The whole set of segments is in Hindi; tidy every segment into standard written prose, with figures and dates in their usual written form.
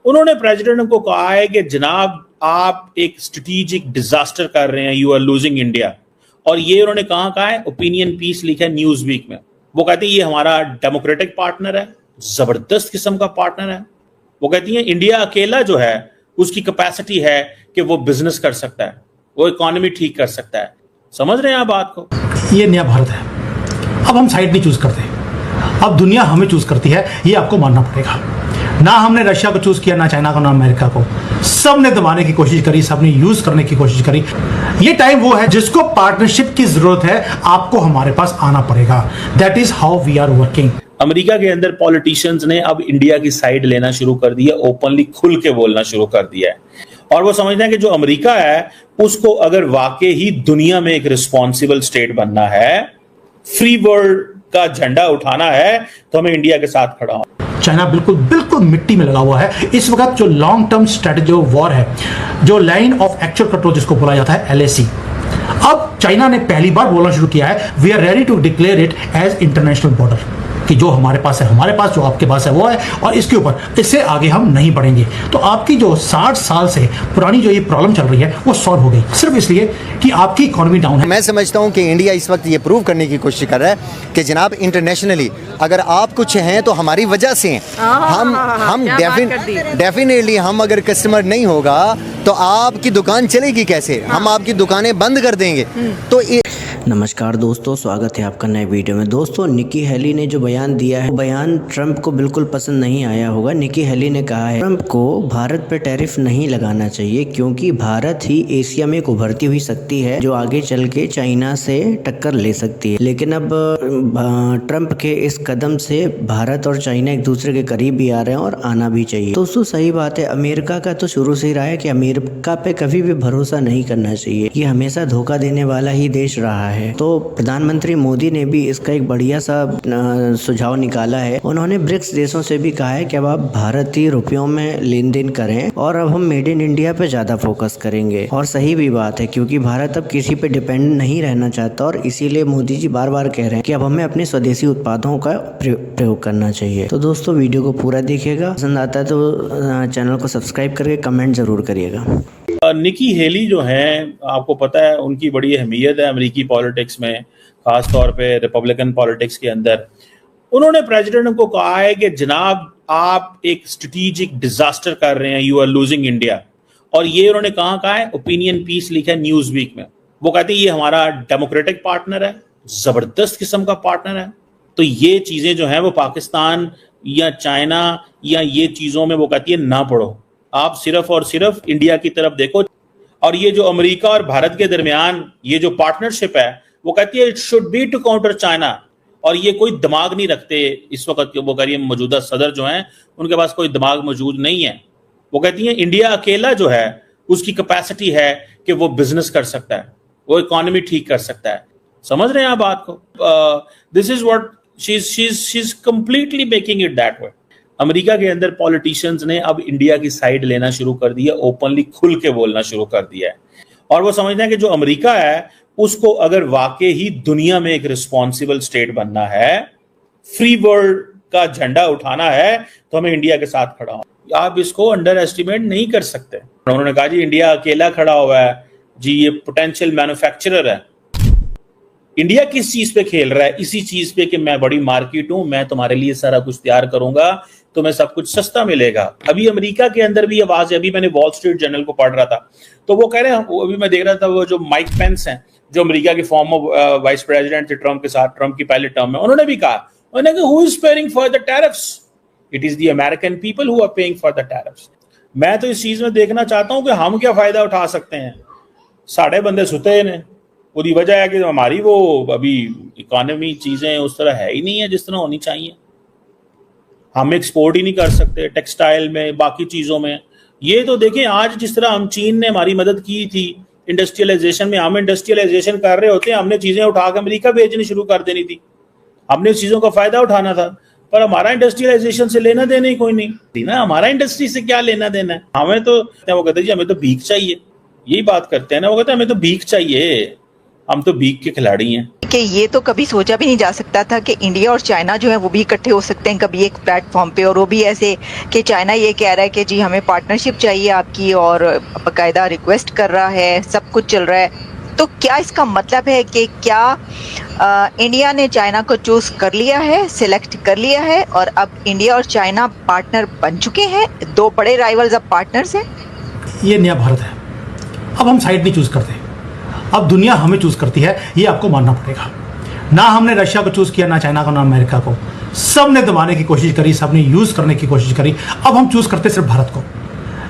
उन्होंने प्रेसिडेंट को कहा है कि जनाब आप एक स्ट्रेटेजिक डिजास्टर कर रहे हैं, यू आर लूजिंग इंडिया। और ये उन्होंने कहा है, ओपिनियन पीस लिखा है न्यूज वीक में। वो कहती है ये हमारा डेमोक्रेटिक पार्टनर है, जबरदस्त किस्म का पार्टनर है। वो कहती है इंडिया अकेला जो है उसकी कैपेसिटी है कि वो बिजनेस कर सकता है, वो इकोनॉमी ठीक कर सकता है। समझ रहे हैं आप बात को? ये नया भारत है। अब हम साइड नहीं चूज करते, अब दुनिया हमें चूज करती है, ये आपको मानना पड़ेगा। ना हमने रशिया को चूज किया, ना चाइना को, ना अमेरिका को। सबने दबाने की कोशिश करी, सबने यूज करने की कोशिश करी। ये टाइम वो है जिसको पार्टनरशिप की जरूरत है, आपको हमारे पास आना पड़ेगा। That is how we are working. America के अंदर पॉलिटिशियंस ने अब इंडिया की साइड लेना शुरू कर दिया, ओपनली खुल के बोलना शुरू कर दिया है। और वो समझते हैं कि जो अमेरिका है उसको अगर वाकई ही दुनिया में एक रिस्पॉन्सिबल स्टेट बनना है, फ्री वर्ल्ड का झंडा उठाना है, तो हमें इंडिया के साथ खड़ा हो। चाइना बिल्कुल मिट्टी में लगा हुआ है। इस वक्त जो लॉन्ग टर्म स्ट्रेटेजी वॉर है, जो लाइन ऑफ एक्चुअल कंट्रोल जिसको बोला जाता है LAC, अब चाइना ने पहली बार बोलना शुरू किया है we are ready to declare it as international border, कि जो हमारे पास है हमारे पास, जो आपके पास है वो है, और इसके ऊपर इससे आगे हम नहीं बढ़ेंगे। तो आपकी जो 60 साल से पुरानी जो ये प्रॉब्लम चल रही है वो सॉल्व हो गई, सिर्फ इसलिए कि आपकी इकोनॉमी डाउन है। मैं समझता हूं कि इंडिया इस वक्त ये प्रूव करने की कोशिश कर रहा है कि जनाब इंटरनेशनली अगर आप कुछ हैं तो हमारी वजह से हैं। हम डेफिनेटली हम अगर कस्टमर नहीं होगा तो आपकी दुकान चलेगी कैसे? हम आपकी दुकानें बंद कर देंगे। तो नमस्कार दोस्तों, स्वागत है आपका नए वीडियो में। दोस्तों, निकी हेली ने जो बयान दिया है, बयान ट्रंप को बिल्कुल पसंद नहीं आया होगा। निकी हेली ने कहा है ट्रंप को भारत पर टैरिफ नहीं लगाना चाहिए, क्योंकि भारत ही एशिया में एक उभरती हुई शक्ति है जो आगे चल के चाइना से टक्कर ले सकती है। लेकिन अब ट्रंप के इस कदम से भारत और चाइना एक दूसरे के करीब भी आ रहे हैं और आना भी चाहिए। दोस्तों, सही बात है, अमेरिका का तो शुरू से ही रहा है कि अमेरिका पे कभी भी भरोसा नहीं करना चाहिए। ये हमेशा धोखा देने वाला ही देश रहा है। तो प्रधानमंत्री मोदी ने भी इसका एक बढ़िया सा सुझाव निकाला है। उन्होंने ब्रिक्स देशों से भी कहा है कि अब आप भारतीय रुपयों में लेन देन करें और अब हम मेड इन इंडिया पे ज्यादा फोकस करेंगे। और सही भी बात है, क्योंकि भारत अब किसी पे डिपेंड नहीं रहना चाहता, और इसीलिए मोदी जी बार बार कह रहे हैं कि अब हमें अपने स्वदेशी उत्पादों का प्रयोग करना चाहिए। तो दोस्तों, वीडियो को पूरा देखिएगा, पसंद आता है तो चैनल को सब्सक्राइब करके कमेंट जरूर करिएगा। निकी हेली जो है, आपको पता है उनकी बड़ी अहमियत है अमेरिकी पॉलिटिक्स में, खास तौर पे रिपब्लिकन पॉलिटिक्स के अंदर। उन्होंने प्रेसिडेंट को कहा है कि जनाब आप एक स्ट्रेटेजिक डिजास्टर कर रहे हैं, यू आर लूजिंग इंडिया। और ये उन्होंने कहा है, ओपिनियन पीस लिखा है न्यूज वीक में। वो कहती है ये हमारा डेमोक्रेटिक पार्टनर है, जबरदस्त किस्म का पार्टनर है। तो ये चीजें जो है वो पाकिस्तान या चाइना या ये चीजों में वो कहती है ना पढ़ो, आप सिर्फ और सिर्फ इंडिया की तरफ देखो। और ये जो अमेरिका और भारत के दरमियान ये जो पार्टनरशिप है, वो कहती है it should be to counter China. और ये कोई दिमाग नहीं रखते इस वक्त, वो कह रही है मौजूदा सदर जो हैं उनके पास कोई दिमाग मौजूद नहीं है। वो कहती है इंडिया अकेला जो है उसकी कैपेसिटी है कि वो बिजनेस कर सकता है, वो इकोनॉमी ठीक कर सकता है। समझ रहे हैं आप बात को? This is what she is completely making it that way. America के अंदर पॉलिटिशियंस ने अब इंडिया की साइड लेना शुरू कर दिया, ओपनली खुल के बोलना शुरू कर दिया है। और वो समझते हैं कि जो अमेरिका है उसको अगर वाकई ही दुनिया में एक रिस्पॉन्सिबल स्टेट बनना है, फ्री वर्ल्ड का झंडा उठाना है, तो हमें इंडिया के साथ खड़ा हो। आप इसको अंडर एस्टिमेट नहीं कर सकते। उन्होंने कहा जी इंडिया अकेला खड़ा हुआ है जी, ये पोटेंशियल मैन्युफैक्चरर है। इंडिया किस चीज पे खेल रहा है? इसी चीज पे कि मैं बड़ी मार्केट हूं, मैं तुम्हारे लिए सारा कुछ तैयार करूंगा, तुम्हें सब कुछ सस्ता मिलेगा। अभी अमेरिका के अंदर भी आवाज है। अभी मैंने वॉल स्ट्रीट जर्नल को पढ़ रहा था, तो वो कह रहे हैं, अभी मैं देख रहा था, वो जो माइक पेंस हैं जो अमेरिका के फॉर्मर वाइस प्रेसिडेंट थे ट्रंप के साथ, ट्रंप की पहले टर्म में, उन्होंने भी कहा, उन्होंने कहा who is paying for the tariffs? It is the American people who are paying for the tariffs. मैं तो इस चीज में देखना चाहता हूं कि हम क्या फायदा उठा सकते हैं। साढ़े बंदे सुते ने, पूरी वजह है कि हमारी वो अभी इकोनॉमी चीजें उस तरह है ही नहीं है जिस तरह होनी चाहिए। हम एक्सपोर्ट ही नहीं कर सकते टेक्सटाइल में, बाकी चीजों में। ये तो देखें, आज जिस तरह हम चीन ने हमारी मदद की थी इंडस्ट्रियलाइजेशन में, हम इंडस्ट्रियलाइजेशन कर रहे होते हैं, हमने चीजें उठा के अमेरिका भेजनी शुरू कर देनी थी, हमने इस चीजों का फायदा उठाना था। पर हमारा इंडस्ट्रियलाइजेशन से लेना देना ही कोई नहीं ना, हमारा इंडस्ट्री से क्या लेना देना है। हमें तो वो कहते जी हमें तो भीख चाहिए, यही बात करते हैं ना, वो कहते हैं हमें तो भीख चाहिए, हम तो भीख के खिलाड़ी हैं। कि ये तो कभी सोचा भी नहीं जा सकता था कि इंडिया और चाइना जो है वो भी इकट्ठे हो सकते हैं कभी एक प्लेटफॉर्म पे, और वो भी ऐसे कि चाइना ये कह रहा है कि जी हमें पार्टनरशिप चाहिए आपकी, और बाकायदा रिक्वेस्ट कर रहा है, सब कुछ चल रहा है। तो क्या इसका मतलब है कि क्या इंडिया ने चाइना को चूज कर लिया है, सिलेक्ट कर लिया है, और अब इंडिया और चाइना पार्टनर बन चुके हैं, दो बड़े राइवल्स अब पार्टनर्स हैं? ये नया भारत है। अब हम साइड नहीं चूज करते, अब दुनिया हमें चूज करती है, ये आपको मानना पड़ेगा। ना हमने रशिया को चूज किया, ना चाइना को, ना अमेरिका को। सब ने दबाने की कोशिश करी, सब ने यूज करने की कोशिश करी। अब हम चूज करते सिर्फ भारत को।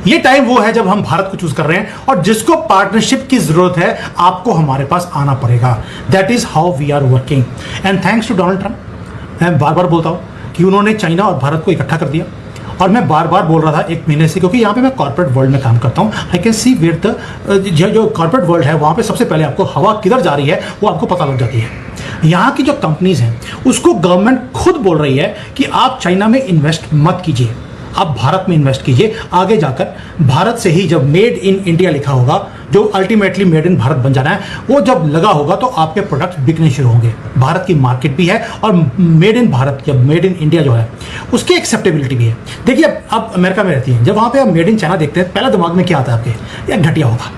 ये टाइम वो है जब हम भारत को चूज कर रहे हैं, और जिसको पार्टनरशिप की जरूरत है आपको हमारे पास आना पड़ेगा। That is how we are working, and thanks to Donald Trump. मैं बार बार बोलता हूं कि उन्होंने चाइना और भारत को इकट्ठा कर दिया, और मैं बार बार बोल रहा था 1 महीने से, क्योंकि यहाँ पे मैं कॉर्पोरेट वर्ल्ड में काम करता हूँ। I can see where the जो कॉर्पोरेट वर्ल्ड है वहाँ पे सबसे पहले आपको हवा किधर जा रही है वो आपको पता लग जाती है। यहाँ की जो कंपनीज हैं उसको गवर्नमेंट खुद बोल रही है कि आप चाइना में इन्वेस्ट मत कीजिए, आप भारत में इन्वेस्ट कीजिए। आगे जाकर भारत से ही जब मेड इन इंडिया लिखा होगा, जो अल्टीमेटली मेड इन भारत बन जाना है, वो जब लगा होगा तो आपके प्रोडक्ट बिकने शुरू होंगे। भारत की मार्केट भी है, और मेड इन भारत या मेड इन इंडिया जो है उसकी एक्सेप्टेबिलिटी भी है। देखिए अब अमेरिका में रहती हैं, जब वहाँ पे आप मेड इन चाइना देखते हैं पहले दिमाग में क्या आता है आपके, यार घटिया होगा,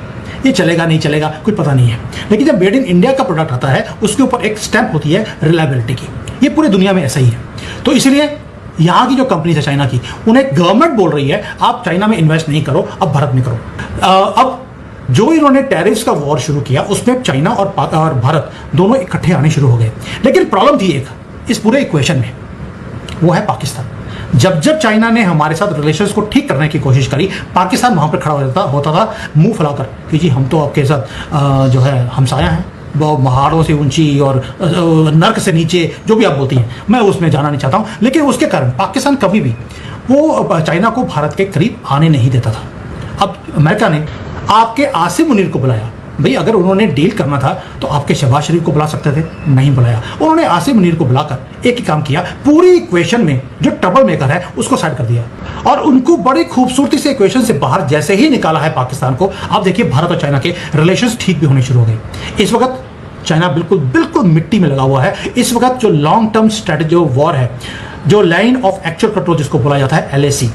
ये चलेगा नहीं चलेगा कुछ पता नहीं है। लेकिन जब मेड इन इंडिया का प्रोडक्ट आता है उसके ऊपर एक स्टैंप होती है रिलायबिलिटी की। ये पूरी दुनिया में ऐसा ही है। तो इसलिए यहाँ की जो कंपनीज है चाइना की, उन्हें गवर्नमेंट बोल रही है आप चाइना में इन्वेस्ट नहीं करो, अब भारत में करो। अब जो इन्होंने टैरिफ्स का वॉर शुरू किया उसमें चाइना और भारत दोनों इकट्ठे आने शुरू हो गए। लेकिन प्रॉब्लम थी एक इस पूरे इक्वेशन में, वो है पाकिस्तान। जब जब चाइना ने हमारे साथ रिलेशंस को ठीक करने की कोशिश करी, पाकिस्तान वहां पर खड़ा होता था मुंह फैलाकर कि जी हम तो आपके साथ जो है हमसाया हैं, वो पहाड़ों से ऊंची और नर्क से नीचे, जो भी आप बोलती हैं, मैं उसमें जाना नहीं चाहता हूं। लेकिन उसके कारण पाकिस्तान कभी भी वो चाइना को भारत के करीब आने नहीं देता था। अब अमेरिका ने आपके आसिम मुनीर को बुलाया। भाई अगर उन्होंने डील करना था तो आपके शहबाज शरीफ को बुला सकते थे, नहीं बुलाया। उन्होंने आसिम मुनीर को बुलाकर एक ही काम किया, पूरी इक्वेशन में जो ट्रबल मेकर है उसको साइड कर दिया, और उनको बड़ी खूबसूरती से इक्वेशन से बाहर जैसे ही निकाला है पाकिस्तान को। आप देखिए भारत और चाइना के रिलेशंस ठीक भी होने शुरू हो गए। इस वक्त चाइना बिल्कुल मिट्टी में लगा हुआ है। इस वक्त जो लॉन्ग टर्म स्ट्रेटेजी वॉर है, जो लाइन ऑफ एक्चुअल कंट्रोल जिसको बोला जाता है LAC,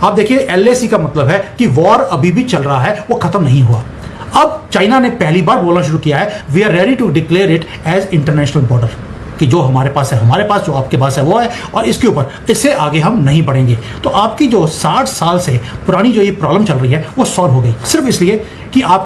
आप देखिए LAC का मतलब है कि वॉर अभी भी चल रहा है, वो खत्म नहीं हुआ। अब चाइना ने पहली बार बोलना शुरू किया है we are ready to declare it as international border, कि जो हमारे पास है हमारे पास, जो आपके पास है वो है, और इसके ऊपर इससे आगे हम नहीं बढ़ेंगे। तो आपकी जो 60 साल से पुरानी जो ये प्रॉब्लम चल रही है वो सॉल्व हो गई, सिर्फ इसलिए कि आप